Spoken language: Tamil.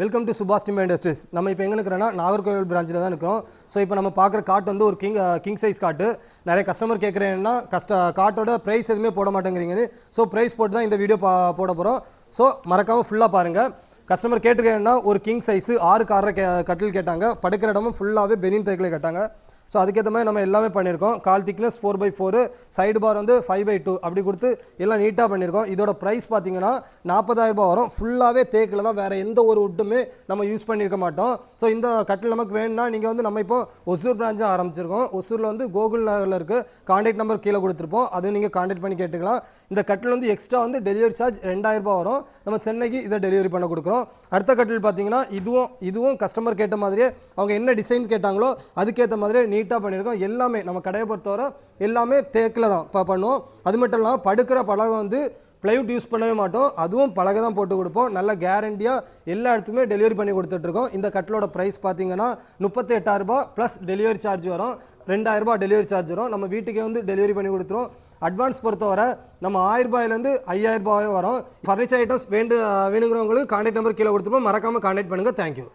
வெல்கம் டு சுபாஷ் டிம்பர் இண்டஸ்ட்ரீஸ். நம்ம இப்போ எங்கே இருக்கிறோன்னா நாகர்கோவில் பிரான்ச்சில் தான் இருக்கிறோம். ஸோ இப்போ நம்ம பார்க்குற காட்டு வந்து ஒரு கிங் சைஸ் காட்டு. நிறைய கஸ்டமர் கேட்குறேன்னா காட்டோட ப்ரைஸ் எதுவுமே போட மாட்டேங்கிறீங்க. ஸோ ப்ரைஸ் போட்டு தான் இந்த வீடியோ போட போகிறோம். ஸோ மறக்காமல் ஃபுல்லாக பாருங்கள். கஸ்டமர் கேட்டுருக்கேன்னா ஒரு கிங் சைஸு 6 கட்டில் கேட்டாங்க. படுக்கிற இடமும் ஃபுல்லாகவே பெனின் தைக்கில் கேட்டாங்க. ஸோ அதுக்கேற்ற மாதிரி நம்ம எல்லாமே பண்ணியிருக்கோம். கால் திக்னஸ் 4x4, சைடு பார் வந்து 5x2 அப்படி கொடுத்து எல்லாம் நீட்டாக பண்ணியிருக்கோம். இதோட ப்ரைஸ் பார்த்தீங்கன்னா 40,000 வரும். ஃபுல்லாகவே தேக்கில் தான், வேறு எந்த ஒரு உட்டுமே நம்ம யூஸ் பண்ணியிருக்க மாட்டோம். ஸோ இந்த கட்டில் நமக்கு வேணும்னா நீங்கள் வந்து நம்ம இப்போ ஒசூர் பிரான்ச்சாக ஆரம்பிச்சிருக்கோம். ஒசூரில் வந்து கோகுல் நகரில் இருக்குது. கான்டாக்ட் நம்பர் கீழே கொடுத்துருப்போம், அதுவும் நீங்கள் கான்டாக்ட் பண்ணி கேட்டுக்கலாம். இந்த கட்டில் வந்து எக்ஸ்ட்ரா வந்து டெலிவரி சார்ஜ் 2,000 வரும். நம்ம சென்னைக்கு இதை டெலிவரி பண்ண கொடுக்குறோம். அடுத்த கட்டில் பார்த்தீங்கன்னா இதுவும் கஸ்டமர் கேட்ட மாதிரியே அவங்க என்ன டிசைன் கேட்டாங்களோ அதுக்கேற்ற மாதிரியே நீட்டாக பண்ணியிருக்கோம். எல்லாமே நம்ம கடையை பொறுத்தவரை எல்லாமே தேக்கில் தான் பண்ணுவோம். அது மட்டும் இல்லாமல் படுக்கிற பலகை வந்து பிளைவுட் யூஸ் பண்ணவே மாட்டோம். அதுவும் பலகை தான் போட்டு கொடுப்போம். நல்ல கேரண்டியாக எல்லா இடத்துக்குமே டெலிவரி பண்ணி கொடுத்துட்ருக்கோம். இந்த கட்டிலோட ப்ரைஸ் பார்த்தீங்கன்னா 38,000 ப்ளஸ் டெலிவரி சார்ஜ் வரும். 2,000 டெலிவரி சார்ஜ் வரும். நம்ம வீட்டுக்கே வந்து டெலிவரி பண்ணி கொடுத்துருவோம். அட்வான்ஸ் பொறுத்தவரை நம்ம 1000 5,000 வரும். ஃபர்னிச்சர் ஐட்டம்ஸ் வேணுங்கிறவங்களுக்கு கான்டாக்ட் நம்பர் கீழே கொடுத்துருப்போம். மறக்காமல் கான்டாக்ட் பண்ணுங்கள். தேங்க்யூ.